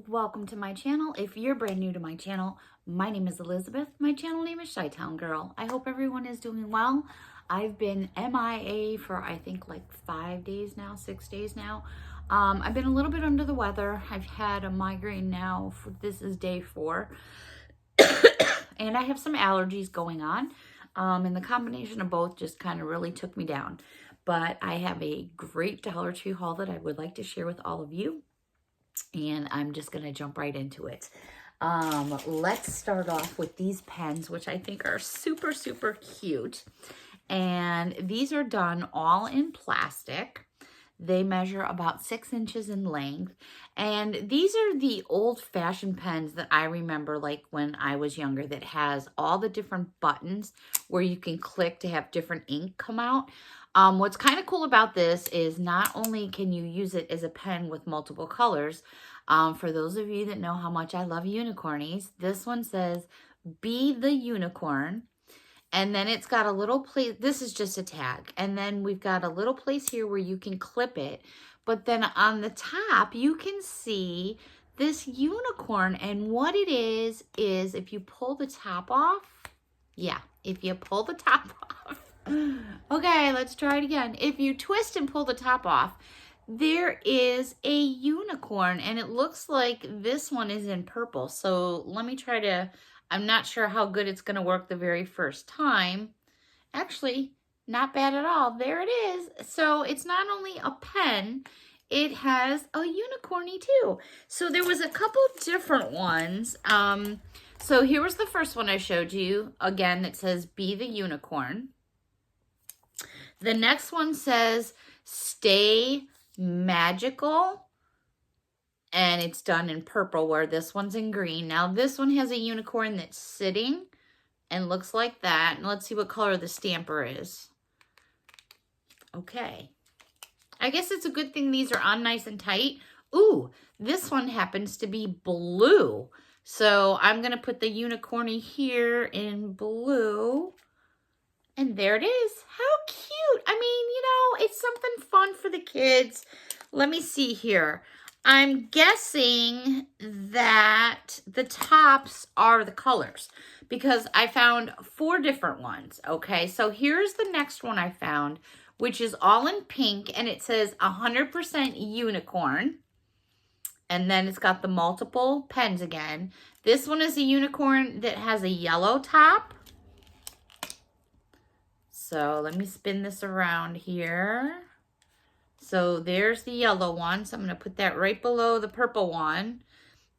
welcome to my channel. If you're brand new to my channel, my name is Elizabeth. My channel name is Chi-Town Girl. I hope everyone is doing well. I've been MIA for I think like 5 days now, 6 days now. I've been a little bit under the weather. I've had a migraine now. This is day 4. And I have some allergies going on. And the combination of both just kind of really took me down. But I have a great Dollar Tree haul that I would like to share with all of you. And I'm just going to jump right into it. Let's start off with these pens, which I think are super, super cute. And these are done all in plastic. They measure about 6 inches in length. And these are the old-fashioned pens that I remember like when I was younger, that has all the different buttons where you can click to have different ink come out. What's kind of cool about this is not only can you use it as a pen with multiple colors, for those of you that know how much I love unicornies, this one says, "Be the unicorn." And then it's got a little place, this is just a tag. And then we've got a little place here where you can clip it. But then on the top, you can see this unicorn. And what it is if you pull the top off, if you pull the top off, okay, let's try it again. If you twist and pull the top off, there is a unicorn, and it looks like this one is in purple. So let me try to, I'm not sure how good it's going to work the very first time. Actually, not bad at all. There it is. So it's not only a pen, it has a unicorny too. So there was a couple different ones. So here was the first one I showed you. Again, it says, "Be the unicorn." The next one says, "Stay magical." And it's done in purple, where this one's in green. Now this one has a unicorn that's sitting and looks like that. And let's see what color the stamper is. Okay. I guess it's a good thing these are on nice and tight. Ooh, this one happens to be blue. So I'm going to put the unicorny here in blue. And there it is. How cute. I mean, it's something fun for the kids. Let me see here. I'm guessing that the tops are the colors because I found 4 different ones. Okay, so here's the next one I found, which is all in pink, and it says 100% unicorn. And then it's got the multiple pens again. This one is a unicorn that has a yellow top. So let me spin this around here. So there's the yellow one. So I'm going to put that right below the purple one.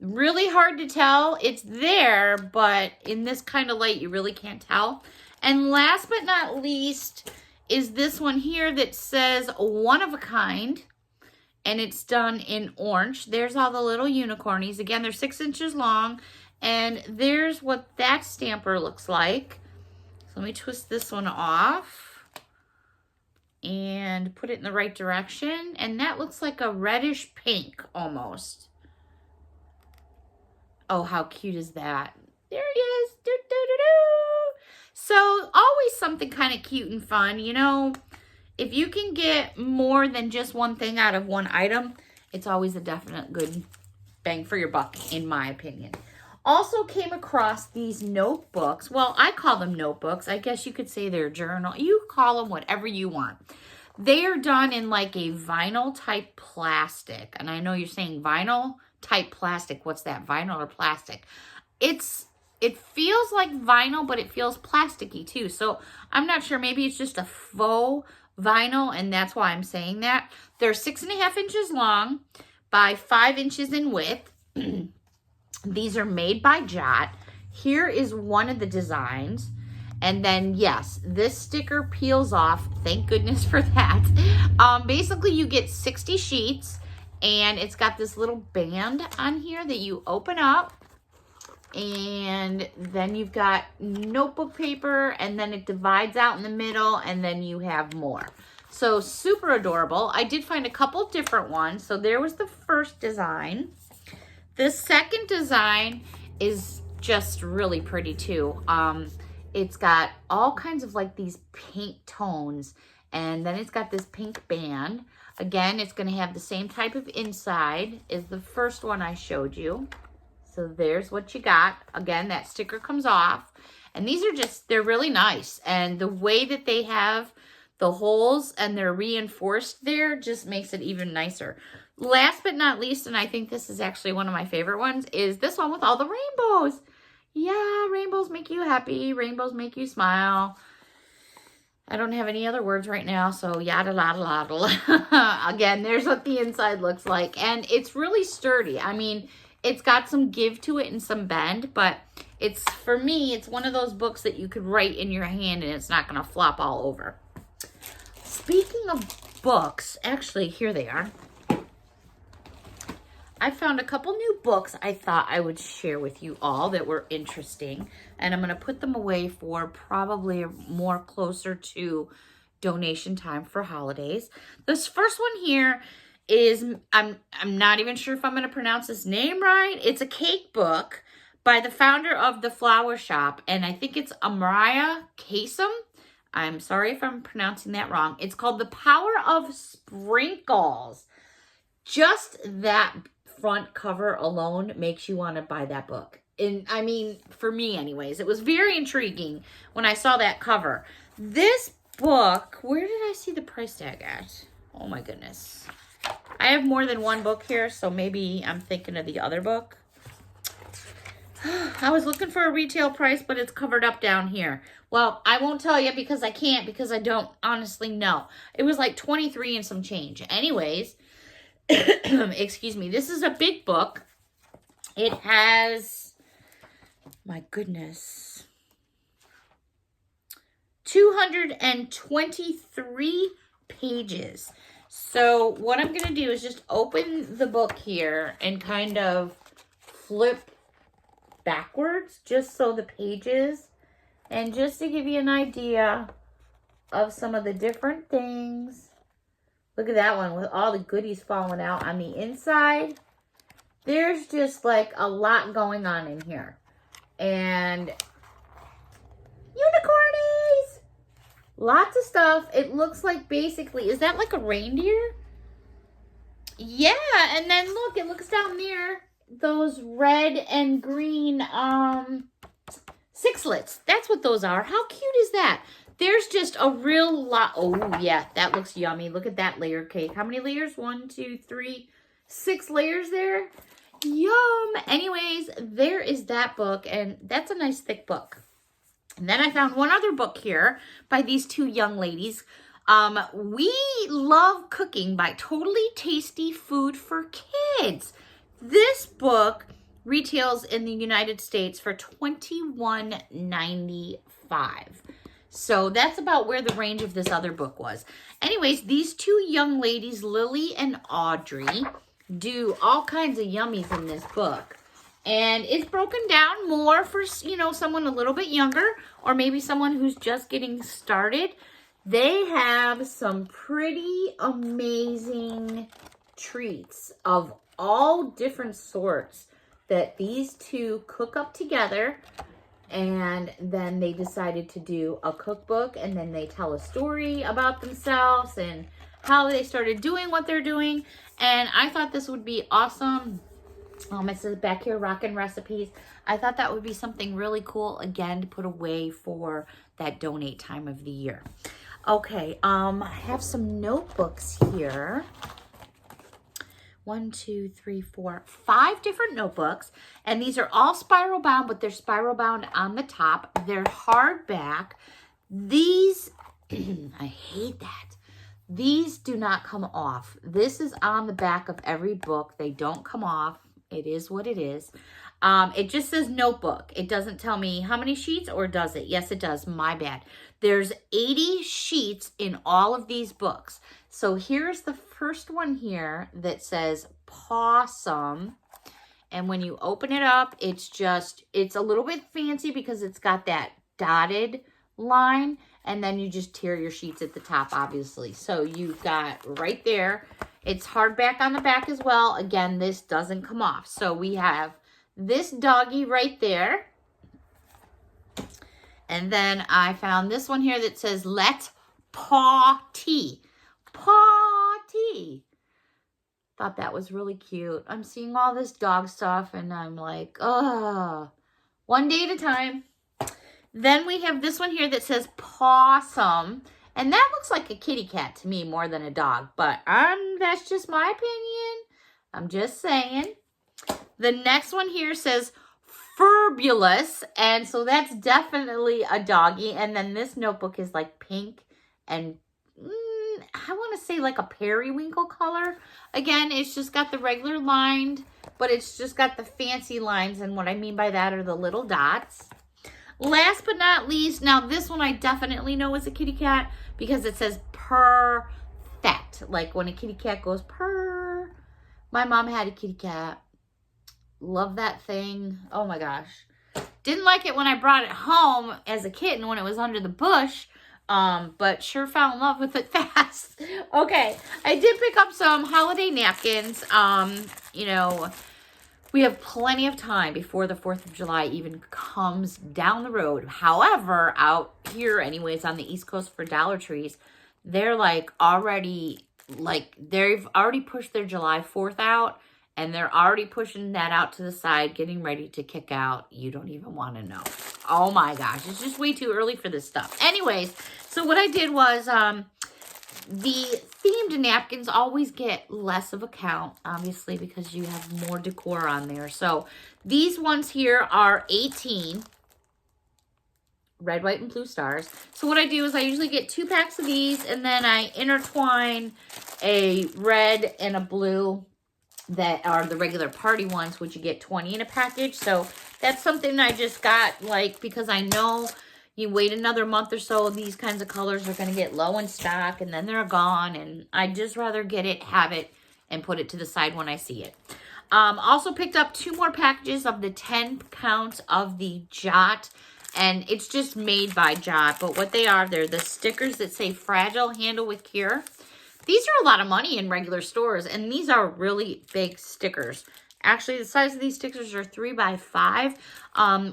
Really hard to tell. It's there, but in this kind of light, you really can't tell. And last but not least is this one here that says "One of a Kind." And it's done in orange. There's all the little unicornies. Again, they're 6 inches long. And there's what that stamper looks like. So let me twist this one off and put it in the right direction. And that looks like a reddish pink almost. Oh, how cute is that? There he is. Doo, doo, doo, doo. So always something kind of cute and fun. If you can get more than just one thing out of one item, it's always a definite good bang for your buck, in my opinion. Also came across these notebooks. Well, I call them notebooks. I guess you could say they're journal. You call them whatever you want. They are done in like a vinyl type plastic. And I know you're saying vinyl type plastic. What's that, vinyl or plastic? It feels like vinyl, but it feels plasticky too. So I'm not sure. Maybe it's just a faux vinyl, and that's why I'm saying that. They're 6.5 inches long by 5 inches in width. These are made by Jot. Here is one of the designs. And then, yes, this sticker peels off. Thank goodness for that. Basically, you get 60 sheets. And it's got this little band on here that you open up. And then you've got notebook paper. And then it divides out in the middle. And then you have more. So, super adorable. I did find a couple different ones. So, there was the first design. The second design is just really pretty too. It's got all kinds of like these pink tones, and then it's got this pink band. Again, it's going to have the same type of inside as the first one I showed you. So there's what you got. Again, that sticker comes off. And these are just, they're really nice. And the way that they have the holes and they're reinforced there just makes it even nicer. Last but not least, and I think this is actually one of my favorite ones, is this one with all the rainbows. Yeah, rainbows make you happy. Rainbows make you smile. I don't have any other words right now, so yada lada lada. Again, there's what the inside looks like. And it's really sturdy. I mean, it's got some give to it and some bend, but it's, for me, it's one of those books that you could write in your hand and it's not going to flop all over. Speaking of books, actually, here they are. I found a couple new books I thought I would share with you all that were interesting. And I'm going to put them away for probably more closer to donation time for holidays. This first one here is, I'm not even sure if I'm going to pronounce his name right. It's a cake book by the founder of The Flower Shop. And I think it's Amraya Kasem. I'm sorry if I'm pronouncing that wrong. It's called The Power of Sprinkles. Just that front cover alone makes you want to buy that book. And I mean, for me anyways, it was very intriguing when I saw that cover. This book, where did I see the price tag at? Oh my goodness. I have more than one book here, so maybe I'm thinking of the other book. I was looking for a retail price, but it's covered up down here. Well, I won't tell you because I can't, because I don't honestly know. It was like 23 and some change. Anyways, excuse me, this is a big book. It has, my goodness, 223 pages. So what I'm going to do is just open the book here and kind of flip backwards just so the pages, and just to give you an idea of some of the different things. Look at that one with all the goodies falling out on the inside. There's just like a lot going on in here. And unicornies! Lots of stuff. It looks like basically, is that like a reindeer? Yeah, and then look, it looks down there. Those red and green sixlets. That's what those are. How cute is that? There's just a real lot. Oh, yeah, that looks yummy. Look at that layer cake. How many layers? 1, 2, 3, 6 layers there. Yum. Anyways, there is that book, and that's a nice thick book. And then I found one other book here by these two young ladies. We Love Cooking by Totally Tasty Food for Kids. This book retails in the United States for $21.95. So that's about where the range of this other book was. Anyways, these two young ladies, Lily and Audrey, do all kinds of yummies in this book. And it's broken down more for, you know, someone a little bit younger or maybe someone who's just getting started. They have some pretty amazing treats of all different sorts that these two cook up together, and then they decided to do a cookbook, and then they tell a story about themselves and how they started doing what they're doing. And I thought this would be awesome. It says back here, Rockin' Recipes. I thought that would be something really cool, again, to put away for that donate time of the year. Okay, I have some notebooks here. 1, 2, 3, 4, 5 different notebooks. And these are all spiral bound, but they're spiral bound on the top. They're hardback. These, I hate that. These do not come off. This is on the back of every book. They don't come off. It is what it is. It just says notebook. It doesn't tell me how many sheets, or does it? Yes, it does. My bad. There's 80 sheets in all of these books. So here's the first one here that says possum. And when you open it up, it's a little bit fancy because it's got that dotted line. And then you just tear your sheets at the top, obviously. So you've got right there. It's hardback on the back as well. Again, this doesn't come off. So we have this doggy right there. And then I found this one here that says, let paw tea. Paw tea. Thought that was really cute. I'm seeing all this dog stuff and I'm like, ugh. One day at a time. Then we have this one here that says possum. And that looks like a kitty cat to me more than a dog. But that's just my opinion. I'm just saying. The next one here says furbulous. And so that's definitely a doggy. And then this notebook is like pink and I want to say like a periwinkle color. Again, it's just got the regular lined, but it's just got the fancy lines. And what I mean by that are the little dots. Last but not least, now this one I definitely know is a kitty cat because it says perfect. Like when a kitty cat goes purr. My mom had a kitty cat. Love that thing. Oh my gosh. Didn't like it when I brought it home as a kitten when it was under the bush. But sure fell in love with it fast. Okay, I did pick up some holiday napkins. You know, we have plenty of time before the 4th of July even comes down the road. However, out here anyways on the East Coast for Dollar Trees, they're like already, like they've already pushed their July 4th out. And they're already pushing that out to the side, getting ready to kick out. You don't even want to know. Oh my gosh, it's just way too early for this stuff. Anyways, so what I did was the themed napkins always get less of a count, obviously, because you have more decor on there. So these ones here are 18. Red, white, and blue stars. So what I do is I usually get 2 packs of these, and then I intertwine a red and a blue that are the regular party ones, which you get 20 in a package. So that's something I just got, like, because I know you wait another month or so, these kinds of colors are going to get low in stock, and then they're gone, and I'd just rather get it, have it, and put it to the side when I see it. Also picked up 2 more packages of the 10 counts of the Jot, and it's just made by Jot, but what they are, they're the stickers that say Fragile, Handle with Care. These are a lot of money in regular stores, and these are really big stickers. Actually, the size of these stickers are 3 by 5.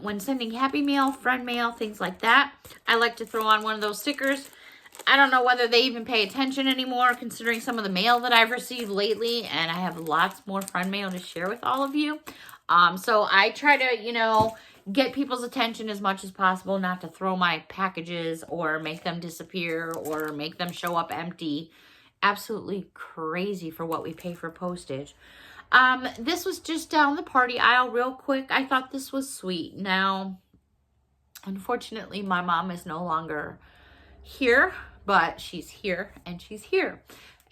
When sending Happy Mail, friend mail, things like that, I like to throw on one of those stickers. I don't know whether they even pay attention anymore, considering some of the mail that I've received lately, and I have lots more friend mail to share with all of you. So I try to, you know, get people's attention as much as possible, not to throw my packages or make them disappear or make them show up empty. Absolutely crazy for what we pay for postage. This was just down the party aisle real quick. I thought this was sweet. Now, unfortunately, my mom is no longer here, but she's here and she's here.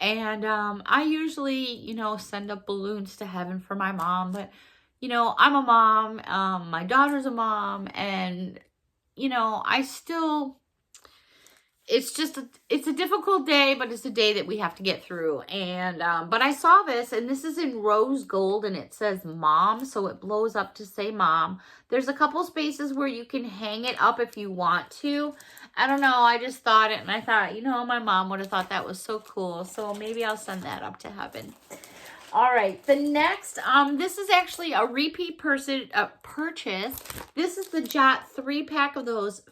And I usually, you know, send up balloons to heaven for my mom. But, you know, I'm a mom. My daughter's a mom. And, you know, I still... It's a difficult day, but it's a day that we have to get through. And, but I saw this, and this is in rose gold, and it says mom, so it blows up to say mom. There's a couple spaces where you can hang it up if you want to. I don't know, I just thought it, and I thought, you know, my mom would have thought that was so cool, so maybe I'll send that up to heaven. All right, the next, this is actually a repeat purchase. This is the Jot 3-pack of those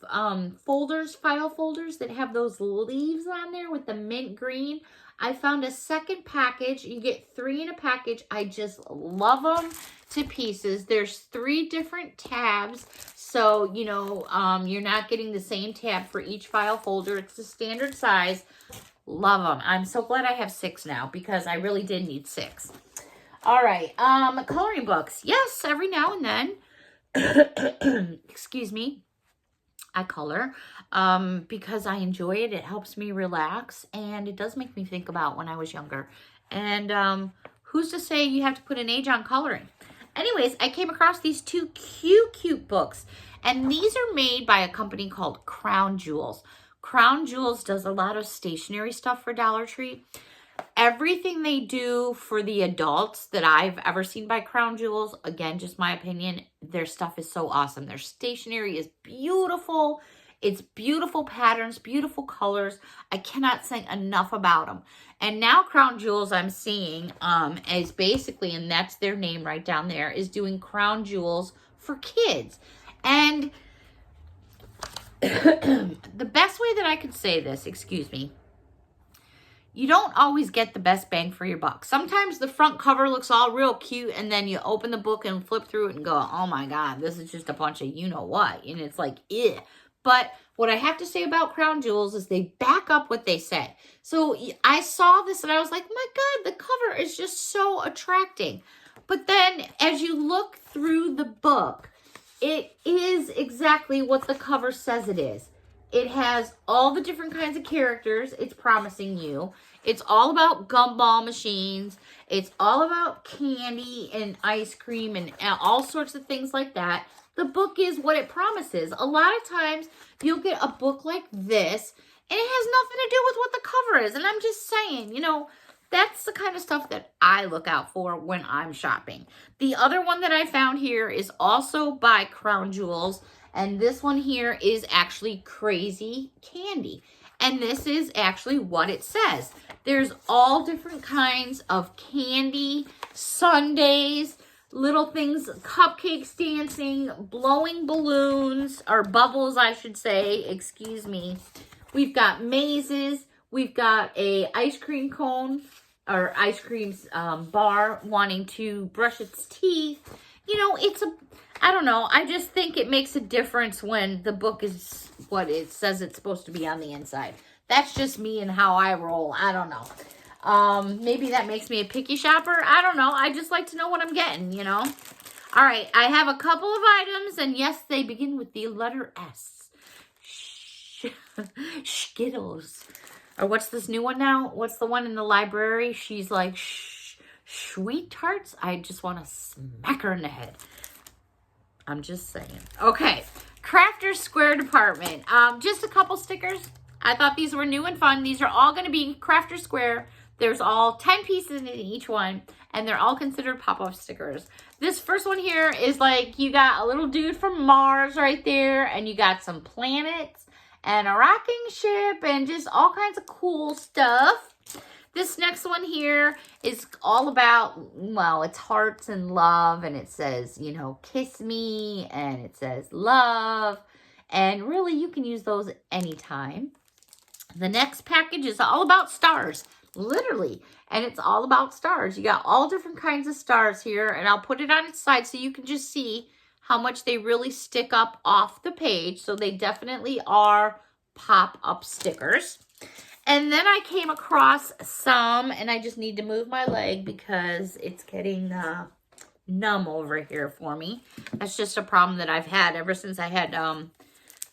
file folders that have those leaves on there with the mint green. I found a second package. You get 3 in a package. I just love them to pieces. There's 3 different tabs, so you know you're not getting the same tab for each file folder. It's the standard size. Love them. I'm so glad I have 6 now because I really did need 6. All right, coloring books. Yes, every now and then. Excuse me. I color because I enjoy it. It helps me relax, and it does make me think about when I was younger. And who's to say you have to put an age on coloring? Anyways, I came across these 2 cute books, and these are made by a company called Crown Jewels. Crown Jewels does a lot of stationery stuff for Dollar Tree. Everything they do for the adults that I've ever seen by Crown Jewels, again, just my opinion, their stuff is so awesome. Their stationery is beautiful. It's beautiful patterns, beautiful colors. I cannot say enough about them. And now Crown Jewels, I'm seeing, is basically, and that's their name right down there, is doing Crown Jewels for kids. And the best way that I could say this, excuse me, you don't always get the best bang for your buck. Sometimes the front cover looks all real cute, and then you open the book and flip through it and go, oh my God, this is just a bunch of you-know-what. And it's like, ew. But what I have to say about Crown Jewels is they back up what they say. So I saw this and I was like, my God, the cover is just so attracting. But then as you look through the book, it is exactly what the cover says it is. It has all the different kinds of characters it's promising you. It's all about gumball machines. It's all about candy and ice cream and all sorts of things like that. The book is what it promises. A lot of times you'll get a book like this and it has nothing to do with what the cover is. And I'm just saying, you know, that's the kind of stuff that I look out for when I'm shopping. The other one that I found here is also by Crown Jewels. And this one here is actually Crazy Candy. And this is actually what it says. There's all different kinds of candy, sundaes, little things, cupcakes dancing, blowing balloons, or bubbles, I should say, excuse me. We've got mazes. We've got a ice cream cone or ice cream bar wanting to brush its teeth. You know, I don't know. I just think it makes a difference when the book is what it says it's supposed to be on the inside. That's just me and how I roll. I don't know. Maybe that makes me a picky shopper. I don't know. I just like to know what I'm getting, you know. All right. I have a couple of items. And yes, they begin with the letter S. Skittles. Or what's this new one now? What's the one in the library? She's like, sweet tarts? I just want to smack her in the head. I'm just saying. Okay, Crafter's Square department. Just a couple stickers. I thought these were new and fun. These are all going to be Crafter's Square. There's all 10 pieces in each one, and they're all considered pop-up stickers. This first one here is like you got a little dude from Mars right there, and you got some planets and a rocking ship and just all kinds of cool stuff. This next one here is all about, well, it's hearts and love, and it says, you know, kiss me, and it says love, and really you can use those anytime. The next package is all about stars, literally, and it's all about stars. You got all different kinds of stars here, and I'll put it on its side so you can just see how much they really stick up off the page. So they definitely are pop-up stickers. And then I came across some, and I just need to move my leg because it's getting numb over here for me. That's just a problem that I've had ever since I had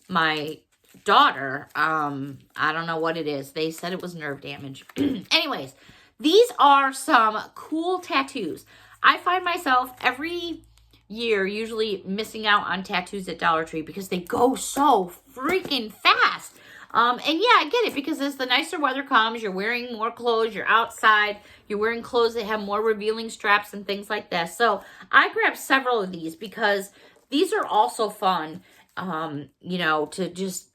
my daughter. I don't know what it is. They said it was nerve damage. Anyways, these are some cool tattoos. I find myself every year usually missing out on tattoos at Dollar Tree because they go so freaking fast. And yeah, I get it because as the nicer weather comes, you're wearing more clothes, you're outside, you're wearing clothes that have more revealing straps and things like that. So I grabbed several of these because these are also fun, you know, to just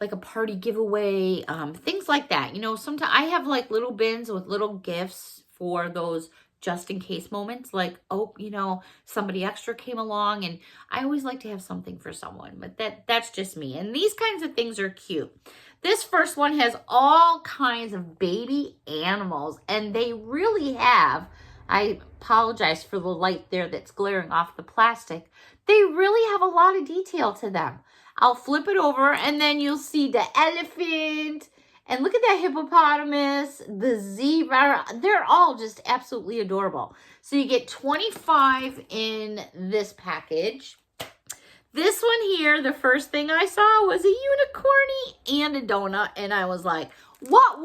like a party giveaway, things like that. You know, sometimes I have like little bins with little gifts for those just in case moments, like, oh, you know, somebody extra came along, and I always like to have something for someone, but that's just me. And these kinds of things are cute. This first one has all kinds of baby animals, and they really have, I apologize for the light there that's glaring off the plastic. They really have a lot of detail to them. I'll flip it over, and then you'll see the elephant. And look at that hippopotamus, the zebra. They're all just absolutely adorable. So you get 25 in this package. This one here, the first thing I saw was a unicorny and a donut. And I was like, what?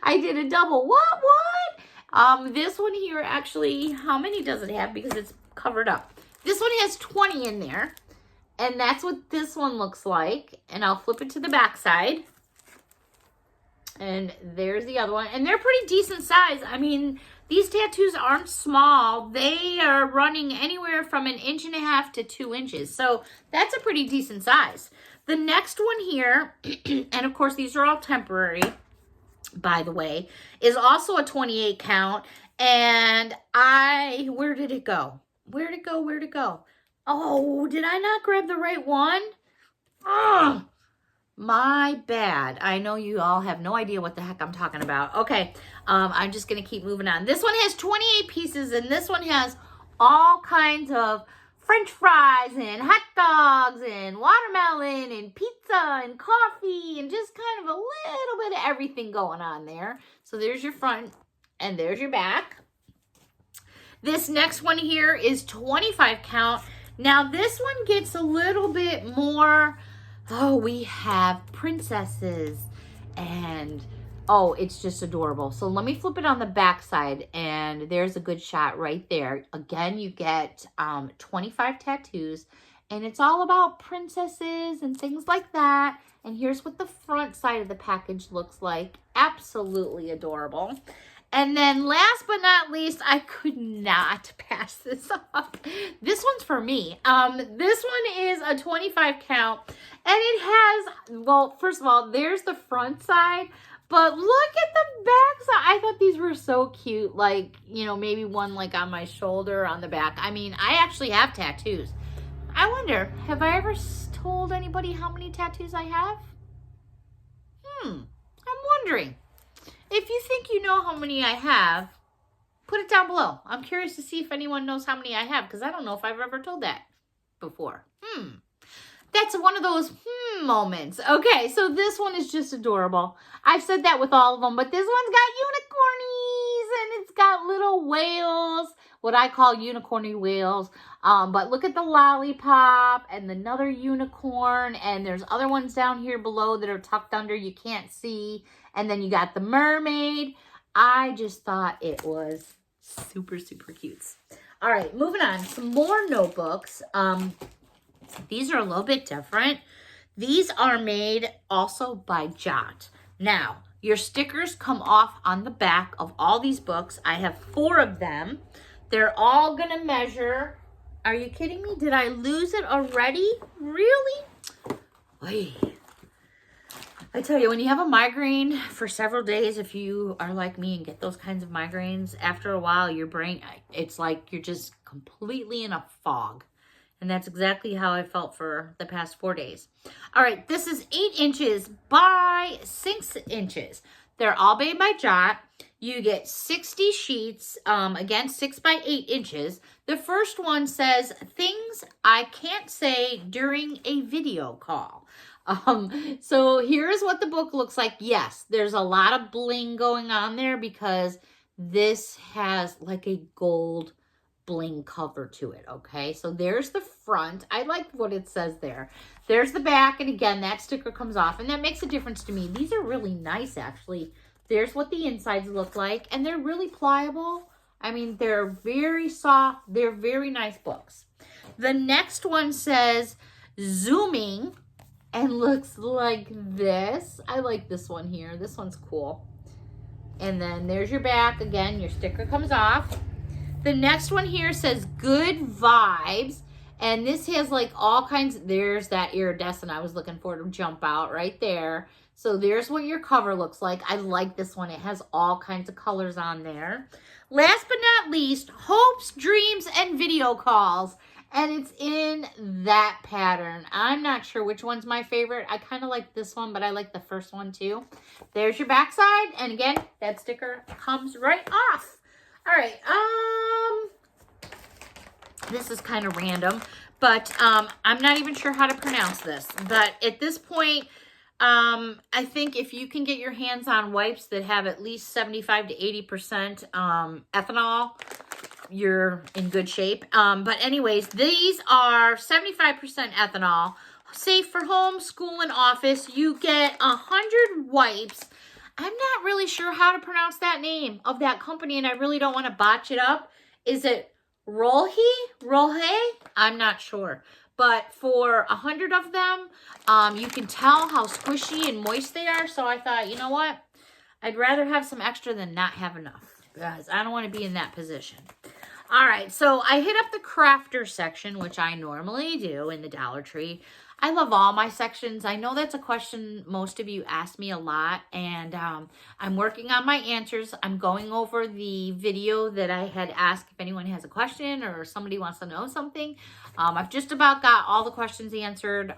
I did a double. What? This one here actually, how many does it have? Because it's covered up. This one has 20 in there. And that's what this one looks like. And I'll flip it to the back side. And there's the other one. And they're pretty decent size. I mean, these tattoos aren't small. They are running anywhere from 1.5 inches to 2 inches. So that's a pretty decent size. The next one here, and of course these are all temporary, by the way, is also a 28 count. And where did it go? Where'd it go? Oh, did I not grab the right one? Oh, My bad. I know you all have no idea what the heck I'm talking about. Okay, I'm just going to keep moving on. This one has 28 pieces, and this one has all kinds of French fries and hot dogs and watermelon and pizza and coffee and just kind of a little bit of everything going on there. So there's your front and there's your back. This next one here is 25 count. Now this one gets a little bit more, oh, we have princesses and oh, it's just adorable. So let me flip it on the back side and there's a good shot right there. Again, you get 25 tattoos and it's all about princesses and things like that. And here's what the front side of the package looks like. Absolutely adorable. And then last but not least, I could not pass this up. This one's for me. This one is a 25 count. And it has, well, first of all, there's the front side. But look at the back side. I thought these were so cute. Like, you know, maybe one like on my shoulder, on the back. I mean, I actually have tattoos. I wonder, have I ever told anybody how many tattoos I have? I'm wondering. If you think you know how many I have, put it down below. I'm curious to see if anyone knows how many I have, because I don't know if I've ever told that before. That's one of those moments. Okay, so this one is just adorable. I've said that with all of them, but this one's got unicornies, and it's got little whales, what I call unicorny whales. But look at the lollipop and another unicorn, and there's other ones down here below that are tucked under you can't see. And then you got the mermaid. I just thought it was super, super cute. All right, moving on. Some more notebooks. These are a little bit different. These are made also by Jot. Now, your stickers come off on the back of all these books. I have 4 of them. They're all going to measure. Are you kidding me? Did I lose it already? Really? Wait. I tell you, when you have a migraine for several days, if you are like me and get those kinds of migraines, after a while, your brain, it's like you're just completely in a fog. And that's exactly how I felt for the past 4 days. All right, this is 8 inches by 6 inches. They're all made by Jot. You get 60 sheets, again, 6 by 8 inches. The first one says, things I can't say during a video call. So here's what the book looks like. Yes, there's a lot of bling going on there because this has like a gold bling cover to it, okay? So there's the front. I like what it says there. There's the back, and again, that sticker comes off, and that makes a difference to me. These are really nice, actually. There's what the insides look like, and they're really pliable. I mean, they're very soft. They're very nice books. The next one says, zooming, and looks like this. I like this one here. This one's cool. And then there's your back. Again, your sticker comes off. The next one here says good vibes. And this has like all kinds. There's that iridescent I was looking for to jump out right there. So there's what your cover looks like. I like this one. It has all kinds of colors on there. Last but not least, hopes, dreams, and video calls. And it's in that pattern. I'm not sure which one's my favorite. I kind of like this one, but I like the first one too. There's your backside. And again, that sticker comes right off. All right. This is kind of random, but I'm not even sure how to pronounce this. But at this point, I think if you can get your hands on wipes that have at least 75 to 80% ethanol, you're in good shape. But anyways, these are 75% ethanol, safe for home, school, and office. You get 100 wipes. I'm not really sure how to pronounce that name of that company, and I really don't want to botch it up. Is it Rolhe? I'm not sure. But for 100 of them, you can tell how squishy and moist they are. So I thought, you know what? I'd rather have some extra than not have enough, because I don't want to be in that position. All right, so I hit up the crafter section, which I normally do in the Dollar Tree. I love all my sections. I know that's a question most of you ask me a lot, and I'm working on my answers. I'm going over the video that I had asked if anyone has a question or somebody wants to know something. I've just about got all the questions answered.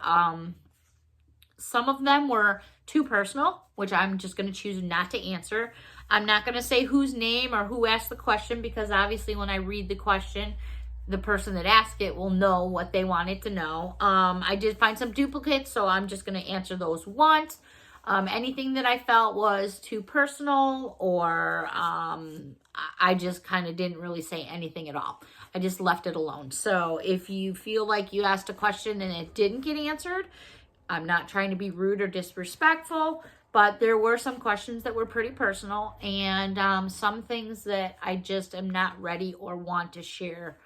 Some of them were too personal, which I'm just going to choose not to answer. I'm not going to say whose name or who asked the question, because obviously when I read the question, the person that asked it will know what they wanted to know. I did find some duplicates, so I'm just going to answer those once. Anything that I felt was too personal, or I just kind of didn't really say anything at all. I just left it alone. So if you feel like you asked a question and it didn't get answered, I'm not trying to be rude or disrespectful, but there were some questions that were pretty personal, and some things that I just am not ready or want to share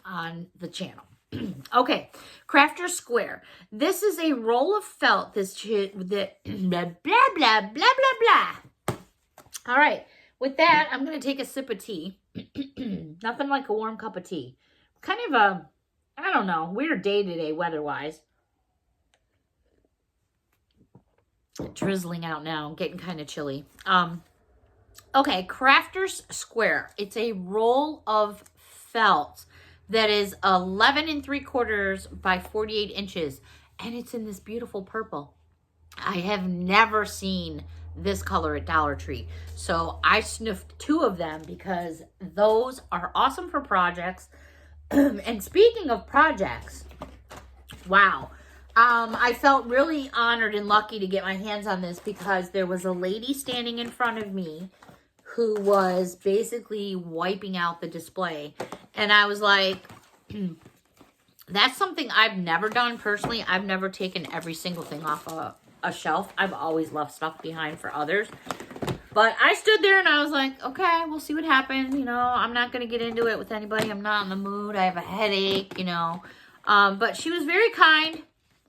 on the channel. Okay, Crafter Square. This is a roll of felt. Blah, blah, blah, blah, blah, blah. All right, with that, I'm going to take a sip of tea. Nothing like a warm cup of tea. Kind of a, I don't know, weird day today weather-wise. Drizzling out now, getting kind of chilly. Okay, Crafter's Square. It's a roll of felt that is 11 3/4 by 48 inches, and it's in this beautiful purple. I have never seen this color at Dollar Tree, so I sniffed 2 of them because those are awesome for projects. And speaking of projects, wow. I felt really honored and lucky to get my hands on this, because there was a lady standing in front of me who was basically wiping out the display. And I was like, that's something I've never done personally. I've never taken every single thing off a shelf. I've always left stuff behind for others. But I stood there and I was like, okay, we'll see what happens. You know, I'm not going to get into it with anybody. I'm not in the mood. I have a headache, you know. But she was very kind.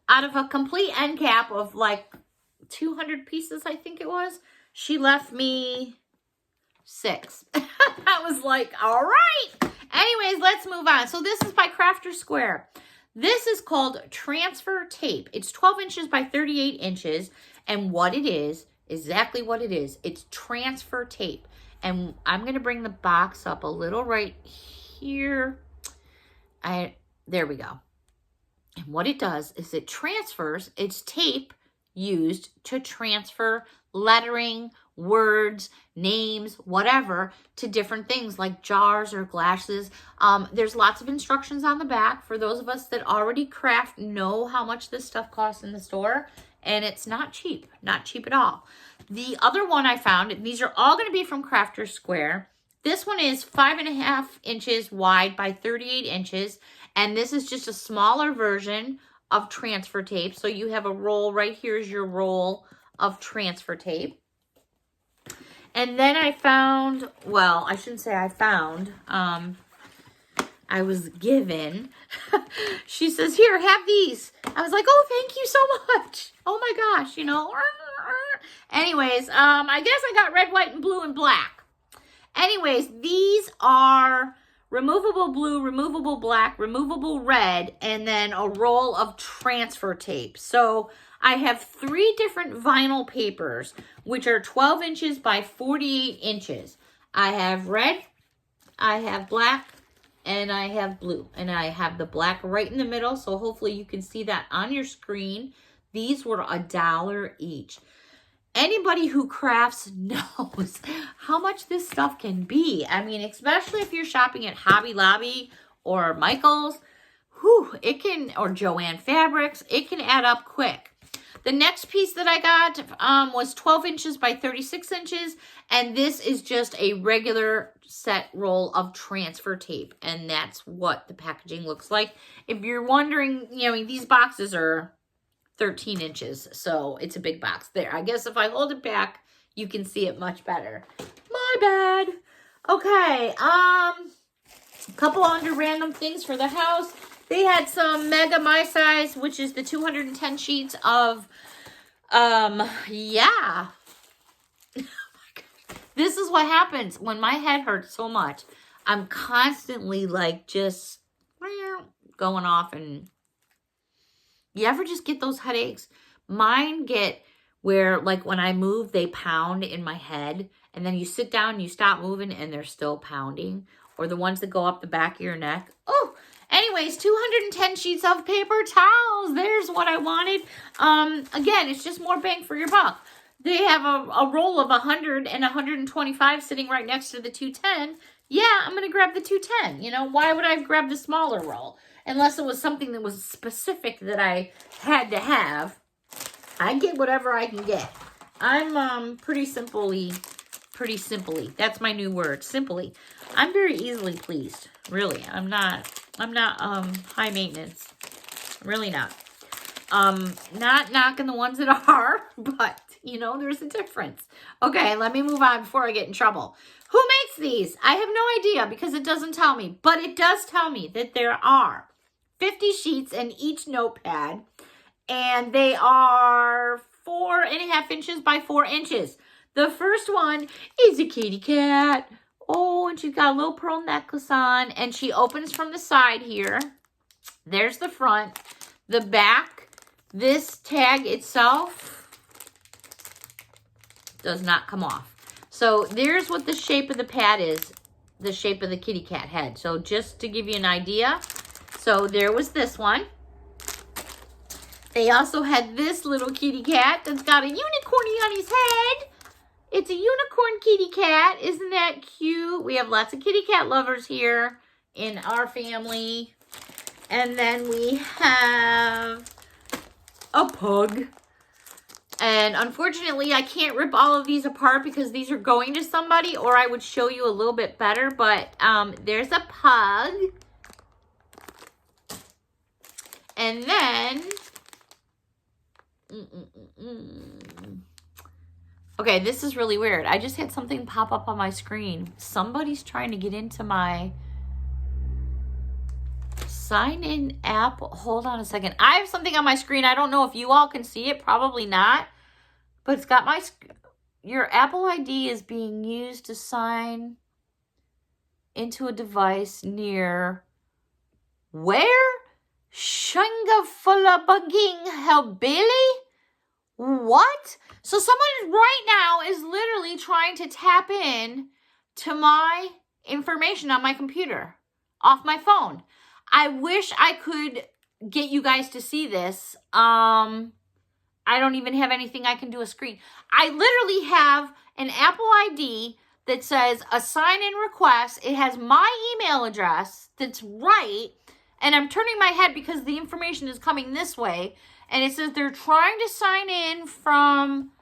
Out of a complete end cap of like 200 pieces, I think it was, she left me 6. I was like, all right. Anyways, let's move on. So this is by Crafter Square. This is called Transfer Tape. It's 12 inches by 38 inches. And what it is, exactly what it is, it's transfer tape. And I'm going to bring the box up a little right here. There we go. And what it does is it transfers, it's tape used to transfer lettering, words, names, whatever, to different things like jars or glasses. There's lots of instructions on the back. For those of us that already craft know how much this stuff costs in the store, and it's not cheap at all. The other one I found, and these are all going to be from Crafter Square. This one is 5.5 inches wide by 38 inches. And this is just a smaller version of transfer tape. So you have a roll, right here is your roll of transfer tape. And then I found, well, I shouldn't say I found, I was given. She says, here, have these. I was like, oh, thank you so much. Oh my gosh, you know. Anyways, I guess I got red, white, and blue, and black. Anyways, these are removable blue, removable black, removable red, and then a roll of transfer tape. So I have 3 different vinyl papers, which are 12 inches by 48 inches. I have red, I have black, and I have blue. And I have the black right in the middle, so hopefully you can see that on your screen. These were $1 each. Anybody who crafts knows how much this stuff can be. I mean, especially if you're shopping at Hobby Lobby or Michael's, it can, or Joann Fabrics, it can add up quick. The next piece that I got was 12 inches by 36 inches, and this is just a regular set roll of transfer tape, and that's what the packaging looks like. If you're wondering, you know, these boxes are 13 inches, so it's a big box. There, I guess if I hold it back, you can see it much better. My bad. Okay, a couple under random things for the house. They had some Mega My Size, which is the 210 sheets of, yeah. This is what happens when my head hurts so much. I'm constantly like just going off, and you ever just get those headaches? Mine get where, like, when I move, they pound in my head, and then you sit down, you stop moving, and they're still pounding. Or the ones that go up the back of your neck. Oh, Anyways, 210 sheets of paper towels. There's what I wanted. Again, it's just more bang for your buck. They have a roll of 100 and 125 sitting right next to the 210. Yeah, I'm going to grab the 210. You know, why would I grab the smaller roll? Unless it was something that was specific that I had to have. I get whatever I can get. I'm pretty simply, that's my new word, simply. I'm very easily pleased, really. I'm not high maintenance. Really not. Not knocking the ones that are, but you know, there's a difference. Okay, let me move on before I get in trouble. Who makes these? I have no idea because it doesn't tell me, but it does tell me that there are 50 sheets in each notepad, and they are 4.5 inches by 4 inches. The first one is a kitty cat. Oh, and she's got a little pearl necklace on, and she opens from the side here. There's the front, the back. This tag itself does not come off. So there's what the shape of the pad is, the shape of the kitty cat head. So just to give you an idea, so there was this one. They also had this little kitty cat that's got a unicorn on his head. It's a unicorn kitty cat. Isn't that cute? We have lots of kitty cat lovers here in our family. And then we have a pug. And unfortunately, I can't rip all of these apart because these are going to somebody, or I would show you a little bit better. But there's a pug. And then... Okay, this is really weird. I just had something pop up on my screen. Somebody's trying to get into my sign-in app. Hold on a second. I have something on my screen. I don't know if you all can see it. Probably not. But it's got your Apple ID is being used to sign into a device near where? Shangafulabugging Hellbilly? What? So someone right now is literally trying to tap in to my information on my computer off my phone. I wish I could get you guys to see this. I don't even have anything I can do a screen. I literally have an Apple ID that says a sign-in request. It has my email address that's right. And I'm turning my head because the information is coming this way. And it says they're trying to sign in from,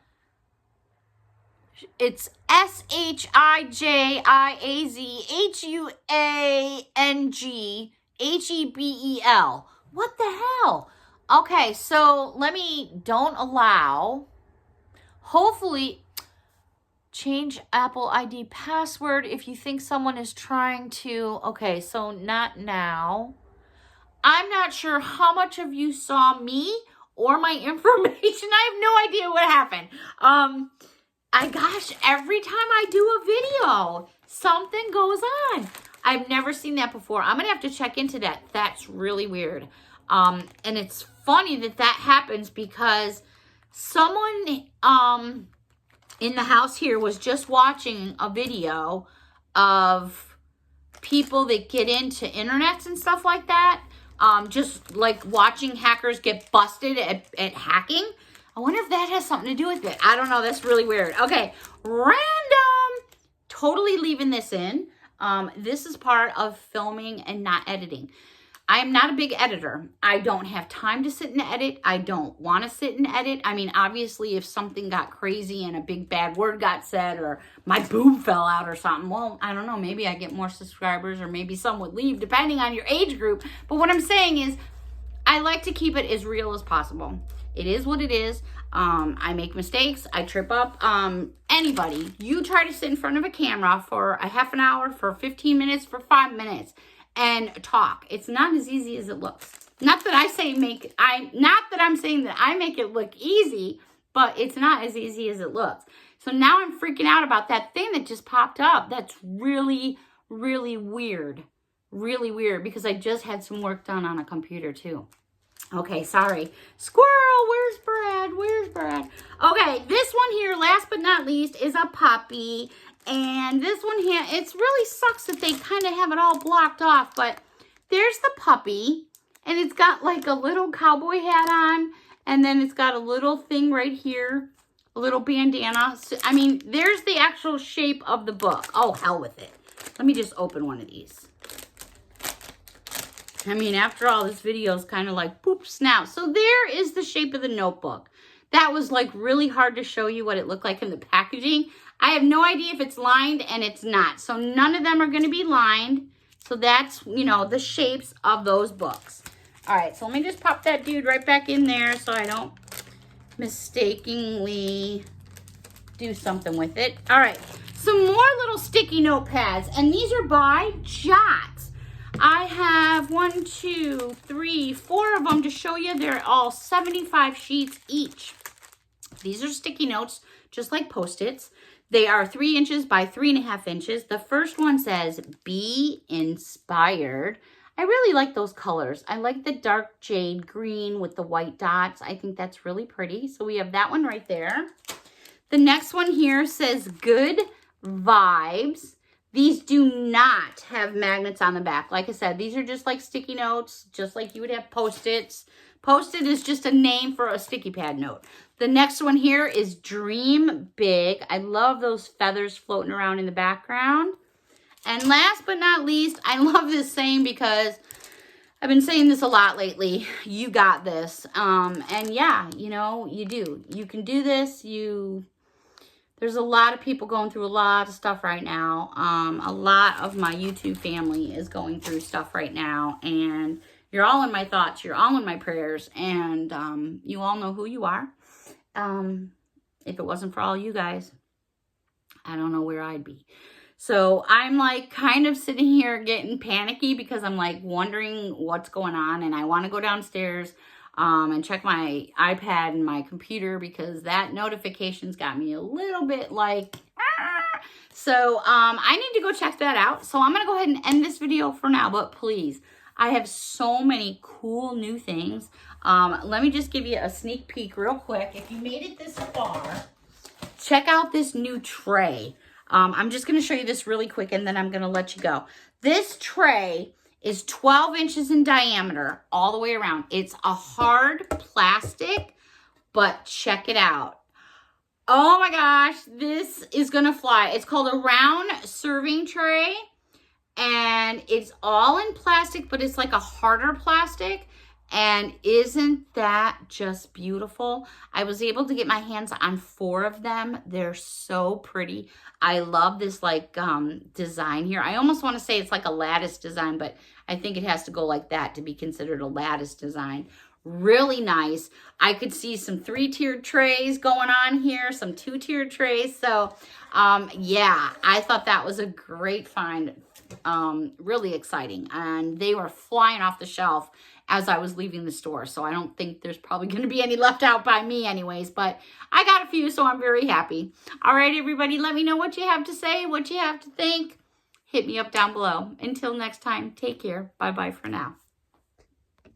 it's SHIJIAZHUANGHEBEL. What the hell? Okay, so don't allow. Hopefully, change Apple ID password if you think someone is trying to. Okay, so not now. I'm not sure how much of you saw me or my information. I have no idea what happened. Gosh, every time I do a video, something goes on. I've never seen that before. I'm going to have to check into that. That's really weird. And it's funny that happens because someone in the house here was just watching a video of people that get into internets and stuff like that. Just like watching hackers get busted at hacking. I wonder if that has something to do with it. I don't know. That's really weird. Okay. Random. Totally leaving this in. This is part of filming and not editing. I am not a big editor. I don't have time to sit and edit. I don't want to sit and edit. I mean, obviously, if something got crazy and a big bad word got said or my boob fell out or something, well, I don't know. Maybe I get more subscribers or maybe some would leave depending on your age group. But what I'm saying is I like to keep it as real as possible. It is what it is. I make mistakes. I trip up. Anybody, you try to sit in front of a camera for a half an hour, for 15 minutes, for 5 minutes. And talk. It's not as easy as it looks. Not that I'm saying that I make it look easy, but it's not as easy as it looks. So now I'm freaking out about that thing that just popped up. That's really, really weird. Really weird because I just had some work done on a computer too. Okay, sorry. Squirrel, where's Brad? Where's Brad? Okay, this one here, last but not least, is a puppy. And this one here, it really sucks that they kind of have it all blocked off, but there's the puppy, and it's got like a little cowboy hat on, and then it's got a little thing right here, a little bandana. So, I mean, there's the actual shape of the book. Oh, hell with it. Let me just open one of these. I mean, after all, this video is kind of like poop snap. So there is the shape of the notebook. That was like really hard to show you what it looked like in the packaging. I have no idea if it's lined, and it's not. So none of them are going to be lined. So that's, you know, the shapes of those books. All right, so let me just pop that dude right back in there so I don't mistakenly do something with it. All right, some more little sticky notepads, and these are by Jot. I have 1, 2, 3, 4 of them to show you. They're all 75 sheets each. These are sticky notes, just like Post-its. They are 3 inches by 3.5 inches. The first one says, be inspired. I really like those colors. I like the dark jade green with the white dots. I think that's really pretty. So we have that one right there. The next one here says, good vibes. These do not have magnets on the back. Like I said, these are just like sticky notes, just like you would have Post-its. Post-it is just a name for a sticky pad note. The next one here is dream big. I love those feathers floating around in the background. And last but not least, I love this saying because I've been saying this a lot lately. You got this. And yeah, you know, you do. You can do this. There's a lot of people going through a lot of stuff right now. A lot of my YouTube family is going through stuff right now. And you're all in my thoughts. You're all in my prayers. And you all know who you are. If it wasn't for all you guys, I don't know where I'd be. So I'm like kind of sitting here getting panicky because I'm like wondering what's going on. And I want to go downstairs and check my iPad and my computer because that notification's got me a little bit like, ah. So I need to go check that out. So I'm going to go ahead and end this video for now. But please, I have so many cool new things. Let me just give you a sneak peek real quick. If you made it this far, check out this new tray. I'm just going to show you this really quick and then I'm going to let you go. This tray is 12 inches in diameter all the way around. It's a hard plastic, but check it out. Oh my gosh, this is going to fly. It's called a round serving tray. And it's all in plastic, but it's like a harder plastic. And isn't that just beautiful? I was able to get my hands on 4 of them. They're so pretty. I love this like design here. I almost want to say it's like a lattice design, but I think it has to go like that to be considered a lattice design. Really nice. I could see some 3-tiered trays going on here, some 2-tiered trays. So yeah, I thought that was a great find. Really exciting. And they were flying off the shelf as I was leaving the store. So I don't think there's probably going to be any left out by me anyways, but I got a few, so I'm very happy. All right, everybody, let me know what you have to say, what you have to think. Hit me up down below. Until next time, take care. Bye-bye for now.